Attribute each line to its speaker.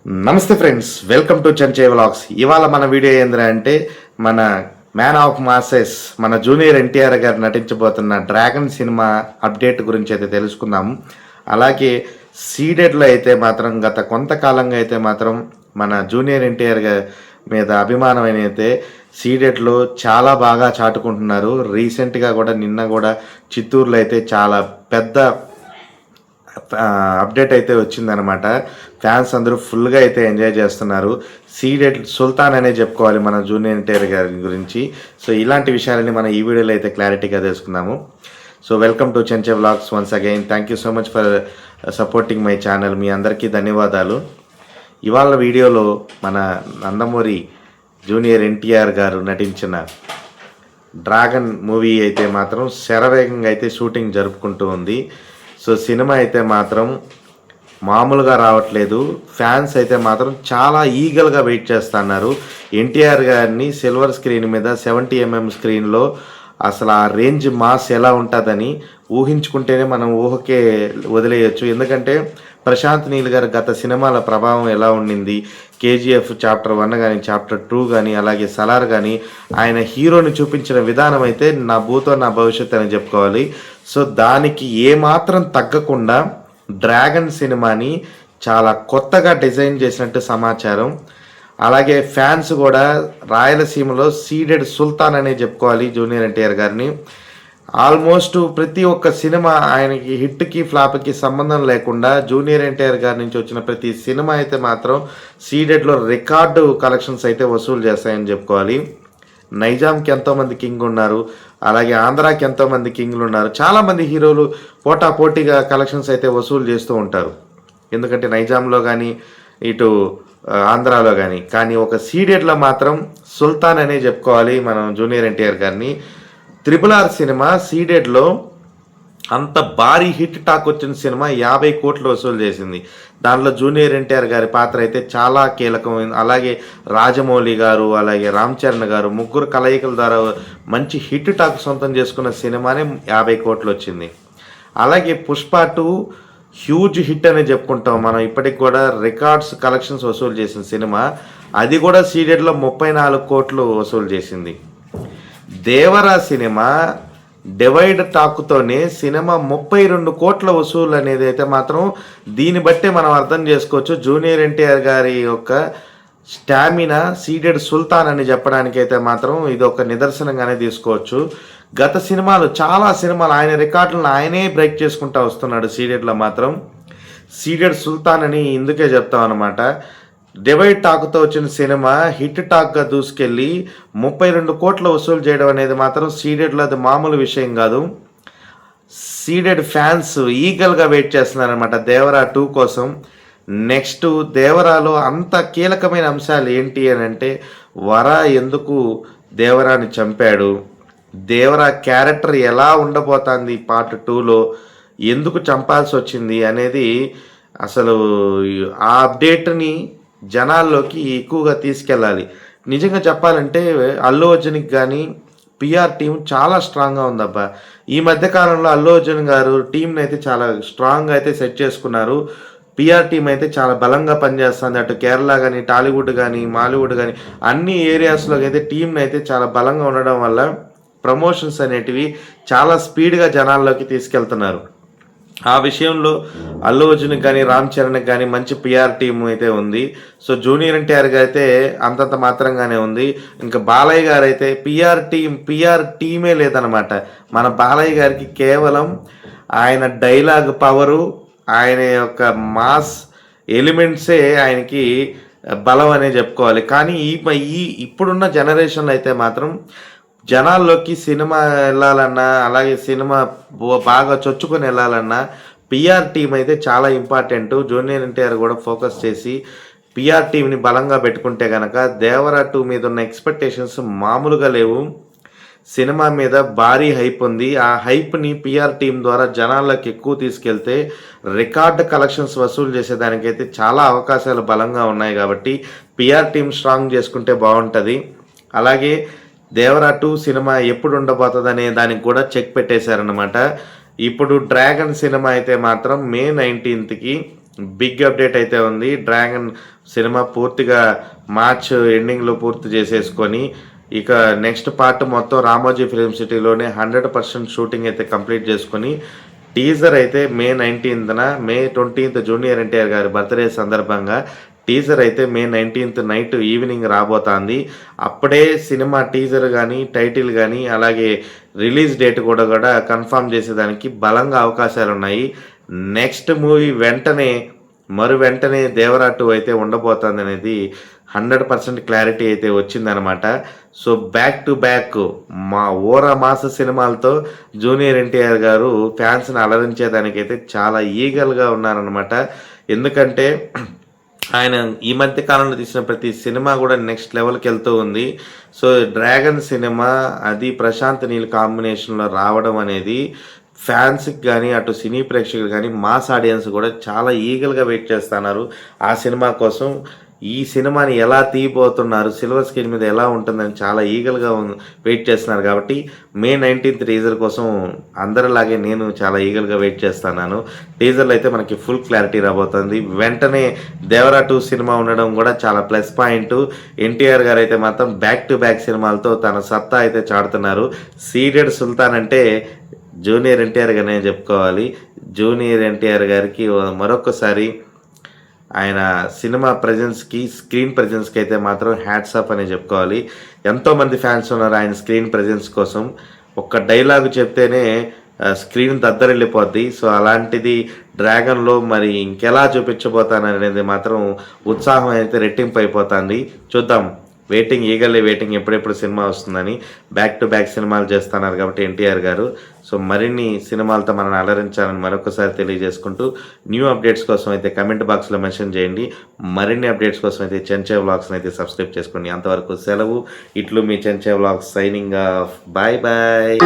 Speaker 1: నమస్తే friends, welcome to చంచే vlogs. ఇవాళ మన వీడియో ఏంటంటే మన మ్యాన్ ఆఫ్ మాసెస్ మన జూనియర్ ఎన్టీఆర్ గారు నటించబోతున్న డ్రాగన్ సినిమా అప్డేట్ గురించి అయితే తెలుసుకుందాము. అలాగే సీడెడ్లో అయితే మాత్రం గత కొంతకాలంగా అయితే మాత్రం మన జూనియర్ ఎన్టీఆర్ గారి మీద అభిమానం అయితే సీడెడ్లో చాలా బాగా చాటుకుంటున్నారు. రీసెంట్గా కూడా నిన్న కూడా చిత్తూరులో అయితే చాలా పెద్ద అప్డేట్ అయితే వచ్చిందనమాట. ఫ్యాన్స్ అందరూ ఫుల్గా అయితే ఎంజాయ్ చేస్తున్నారు. సీడెడ్ సుల్తాన్ అనే చెప్పుకోవాలి మన జూనియర్ ఎన్టీఆర్ గారి గురించి. సో ఇలాంటి విషయాలని మనం ఈ వీడియోలో అయితే క్లారిటీగా తెలుసుకుందాము. So welcome to Chenche vlogs once again. Thank you so much for supporting my channel. మీ అందరికీ ధన్యవాదాలు. ఇవాళ వీడియోలో మన నందమూరి జూనియర్ ఎన్టీఆర్ గారు నటించిన డ్రాగన్ మూవీ అయితే మాత్రం శరవేగంగా అయితే షూటింగ్ జరుపుకుంటూ ఉంది. సో సినిమా అయితే మాత్రం మామూలుగా రావట్లేదు. ఫ్యాన్స్ అయితే మాత్రం చాలా ఈగల్గా వెయిట్ చేస్తున్నారు. ఎన్టీఆర్ గారిని సిల్వర్ స్క్రీన్ మీద 70mm స్క్రీన్లో అసలు ఆ రేంజ్ మాస్ ఎలా ఉంటుందని ఊహించుకుంటేనే మనం ఊహకే వదిలేయచ్చు. ఎందుకంటే ప్రశాంత్ నీల్ గారు గత సినిమాల ప్రభావం ఎలా ఉండింది, కేజీఎఫ్ చాప్టర్ 1 కానీ చాప్టర్ 2 కానీ అలాగే సలార్ కానీ ఆయన హీరోని చూపించిన విధానం అయితే నా భూతో నా భవిష్యత్ అని చెప్పుకోవాలి. సో దానికి ఏమాత్రం తగ్గకుండా డ్రాగన్ సినిమాని చాలా కొత్తగా డిజైన్ చేసినట్టు సమాచారం. అలాగే ఫ్యాన్స్ కూడా రాయలసీమలో సీడెడ్ సుల్తాన్ అనే చెప్పుకోవాలి జూనియర్ ఎన్టీఆర్ గారిని. ఆల్మోస్ట్ ప్రతి ఒక్క సినిమా ఆయనకి హిట్కి ఫ్లాప్కి సంబంధం లేకుండా జూనియర్ ఎన్టీఆర్ గారి నుంచి వచ్చిన ప్రతి సినిమా అయితే మాత్రం సీడెడ్లో రికార్డు కలెక్షన్స్ అయితే వసూలు చేస్తాయని చెప్పుకోవాలి. నైజాంకి ఎంతోమంది కింగ్ ఉన్నారు, అలాగే ఆంధ్రాకి ఎంతోమంది కింగ్లు ఉన్నారు. చాలామంది హీరోలు పోటాపోటీగా కలెక్షన్స్ అయితే వసూలు చేస్తూ ఉంటారు. ఎందుకంటే నైజాంలో కానీ ఇటు ఆంధ్రాలో కానీ ఒక సీడెడ్లో మాత్రం సుల్తాన్ అనే చెప్పుకోవాలి మనం జూనియర్ ఎన్టీఆర్ గారిని. RRR సినిమా సీడెడ్లో అంత భారీ హిట్ టాక్ వచ్చిన సినిమా 50 కోట్లు వసూలు చేసింది. దాంట్లో జూనియర్ ఎన్టీఆర్ గారి పాత్ర అయితే చాలా కీలకమైంది. అలాగే రాజమౌళి గారు అలాగే రామ్ చరణ్ గారు ముగ్గురు కలయికల ద్వారా మంచి హిట్ టాక్ సొంతం చేసుకున్న సినిమానే 50 కోట్లు వచ్చింది. అలాగే పుష్ప 2 హ్యూజ్ హిట్ అని చెప్పుకుంటాం మనం. ఇప్పటికి కూడా రికార్డ్స్ కలెక్షన్స్ వసూలు చేసిన సినిమా. అది కూడా సీడెడ్లో 34 కోట్లు వసూలు చేసింది. దేవరా సినిమా డివైడ్ టాక్తోనే సినిమా 32 కోట్ల వసూలు అనేది అయితే మాత్రం దీన్ని బట్టే మనం అర్థం చేసుకోవచ్చు జూనియర్ ఎన్టీఆర్ గారి యొక్క స్టామినా సీడెడ్ సుల్తాన్ అని చెప్పడానికి అయితే మాత్రం ఇది ఒక నిదర్శనంగానే తీసుకోవచ్చు. గత సినిమాలు చాలా సినిమాలు ఆయన రికార్డులను ఆయనే బ్రేక్ చేసుకుంటూ వస్తున్నాడు. సీడెడ్లో మాత్రం సీడెడ్ సుల్తాన్ అని ఇందుకే చెప్తాం అనమాట. డివైడ్ టాక్తో వచ్చిన సినిమా హిట్ టాక్గా దూసుకెళ్ళి 32 కోట్ల వసూలు చేయడం అనేది మాత్రం సీడెడ్లో అది మామూలు విషయం కాదు. సీడెడ్ ఫ్యాన్స్ ఈగల్గా వెయిట్ చేస్తున్నారనమాట దేవరా 2 కోసం. నెక్స్ట్ దేవరాలో అంత కీలకమైన అంశాలు ఏంటి అని అంటే వర ఎందుకు దేవరాని చంపాడు, దేవరా క్యారెక్టర్ ఎలా ఉండబోతుంది పార్ట్ 2లో, ఎందుకు చంపాల్సి వచ్చింది అనేది అసలు ఆ అప్డేట్ని జనాల్లోకి ఎక్కువగా తీసుకెళ్ళాలి. నిజంగా చెప్పాలంటే అల్లు అర్జున్కి కానీ పిఆర్ టీం చాలా స్ట్రాంగ్గా ఉందబ్బా. ఈ మధ్యకాలంలో అల్లు అర్జున్ గారు టీంని అయితే చాలా స్ట్రాంగ్గా అయితే సెట్ చేసుకున్నారు. పిఆర్ టీం అయితే చాలా బలంగా పనిచేస్తుంది. అటు కేరళ కానీ టాలీవుడ్ కానీ మాలీవుడ్ కానీ అన్ని ఏరియాస్లో అయితే టీంని అయితే చాలా బలంగా ఉండడం వల్ల ప్రమోషన్స్ అనేటివి చాలా స్పీడ్గా జనాల్లోకి తీసుకెళ్తున్నారు. ఆ విషయంలో అల్లు అర్జున్కి కానీ రామ్ చరణ్కి కానీ మంచి పిఆర్ టీం అయితే ఉంది. సో జూనియర్ ఎన్టీఆర్ గారు అయితే అంతంత మాత్రంగానే ఉంది. ఇంకా బాలయ్య గారు అయితే పిఆర్ టీమే లేదనమాట. మన బాలయ్య గారికి కేవలం ఆయన డైలాగ్ పవరు, ఆయన యొక్క మాస్ ఎలిమెంట్సే ఆయనకి బలం అనే చెప్పుకోవాలి. కానీ ఇప్పుడున్న జనరేషన్లో అయితే మాత్రం జనాల్లోకి సినిమా వెళ్ళాలన్నా అలాగే సినిమా బాగా చొచ్చుకొని వెళ్ళాలన్నా పిఆర్ టీం అయితే చాలా ఇంపార్టెంట్. జూనియర్ ఎన్టీఆర్ కూడా ఫోకస్ చేసి పిఆర్ టీంని బలంగా పెట్టుకుంటే కనుక దేవరా 2 మీద ఉన్న ఎక్స్పెక్టేషన్స్ మామూలుగా లేవు. సినిమా మీద భారీ హైప్ ఉంది. ఆ హైప్ని పిఆర్ టీం ద్వారా జనాల్లోకి ఎక్కువ తీసుకెళ్తే రికార్డ్ కలెక్షన్స్ వసూలు చేసేదానికైతే చాలా అవకాశాలు బలంగా ఉన్నాయి. కాబట్టి పిఆర్ టీం స్ట్రాంగ్ చేసుకుంటే బాగుంటుంది. అలాగే దేవరా 2 సినిమా ఎప్పుడు ఉండబోతుందనే దానికి కూడా చెక్ పెట్టేశారనమాట. ఇప్పుడు డ్రాగన్ సినిమా అయితే మాత్రం May 19కి బిగ్ అప్డేట్ అయితే ఉంది. డ్రాగన్ సినిమా పూర్తిగా మార్చ్ ఎండింగ్లో పూర్తి చేసేసుకొని ఇక నెక్స్ట్ పార్ట్ మొత్తం రామోజీ ఫిలిం సిటీలోనే 100% షూటింగ్ అయితే కంప్లీట్ చేసుకొని టీజర్ అయితే మే 19న మే 20th జూనియర్ ఎన్టీఆర్ గారి బర్త్డే సందర్భంగా టీజర్ అయితే మే 19th నైట్ ఈవినింగ్ రాబోతోంది. అప్పుడే సినిమా టీజర్ కానీ టైటిల్ కానీ అలాగే రిలీజ్ డేట్ కూడా కన్ఫర్మ్ చేసేదానికి బలంగా అవకాశాలు ఉన్నాయి. నెక్స్ట్ మూవీ వెంటనే దేవరా 2 అయితే ఉండబోతుంది అనేది 100% క్లారిటీ అయితే వచ్చిందనమాట. సో బ్యాక్ టు బ్యాక్ మా మాస సినిమాలతో జూనియర్ ఎన్టీఆర్ గారు ఫ్యాన్స్ని అలరించేదానికైతే చాలా ఈగల్గా ఉన్నారనమాట. ఎందుకంటే ఆయన ఈ మధ్య కాలంలో తీసిన ప్రతి సినిమా కూడా నెక్స్ట్ లెవెల్కి వెళ్తూ ఉంది. సో డ్రాగన్ సినిమా అది ప్రశాంత్ నీల్ కాంబినేషన్లో రావడం అనేది ఫ్యాన్స్కి కానీ అటు సినీ ప్రేక్షకులు కానీ మాస్ ఆడియన్స్ కూడా చాలా ఈగల్గా వెయిట్ చేస్తున్నారు ఆ సినిమా కోసం. ఈ సినిమాని ఎలా తీయబోతున్నారు, సిల్వర్ స్క్రీన్ మీద ఎలా ఉంటుందని చాలా ఈగల్గా వెయిట్ చేస్తున్నారు. కాబట్టి మే 19th టీజర్ కోసం అందరిలాగే నేను చాలా ఈగల్గా వెయిట్ చేస్తున్నాను. టీజర్లో అయితే మనకి ఫుల్ క్లారిటీ రాబోతుంది. వెంటనే దేవరా 2 సినిమా ఉండడం కూడా చాలా ప్లస్ పాయింట్. ఎన్టీఆర్ గారు అయితే మాత్రం బ్యాక్ టు బ్యాక్ సినిమాలతో తన సత్తా అయితే చాటుతున్నారు. సీడెడ్ సుల్తాన్ అంటే జూనియర్ ఎన్టీఆర్ గానే చెప్పుకోవాలి. జూనియర్ ఎన్టీఆర్ గారికి మరొకసారి ఆయన సినిమా ప్రజెన్స్కి స్క్రీన్ ప్రజెన్స్కి అయితే మాత్రం హ్యాట్స్ ఆఫ్ అనే చెప్పుకోవాలి. ఎంతోమంది ఫ్యాన్స్ ఉన్నారు ఆయన స్క్రీన్ ప్రజెన్స్ కోసం. ఒక్క డైలాగు చెప్తేనే స్క్రీన్ దద్దరిల్లిపోద్ది. సో అలాంటిది డ్రాగన్లో మరి ఇంకెలా చూపించబోతాననేది మాత్రం ఉత్సాహం అయితే రెట్టింపు అయిపోతుంది. చూద్దాం, ఈగల్లే వెయిటింగ్ ఎప్పుడెప్పుడు సినిమా వస్తుందని. బ్యాక్ టు బ్యాక్ సినిమాలు చేస్తున్నారు కాబట్టి ఎన్టీఆర్ గారు. సో మరిన్ని సినిమాలతో మనల్ని అలరించాలని మరొకసారి తెలియజేసుకుంటూ న్యూ అప్డేట్స్ కోసం అయితే కమెంట్ బాక్స్లో మెన్షన్ చేయండి. మరిన్ని అప్డేట్స్ కోసం అయితే చెంచే వ్లాగ్స్ని అయితే సబ్స్క్రైబ్ చేసుకోండి. అంతవరకు సెలవు. ఇట్లు మీ Chenche vlogs signing off. Bye bye.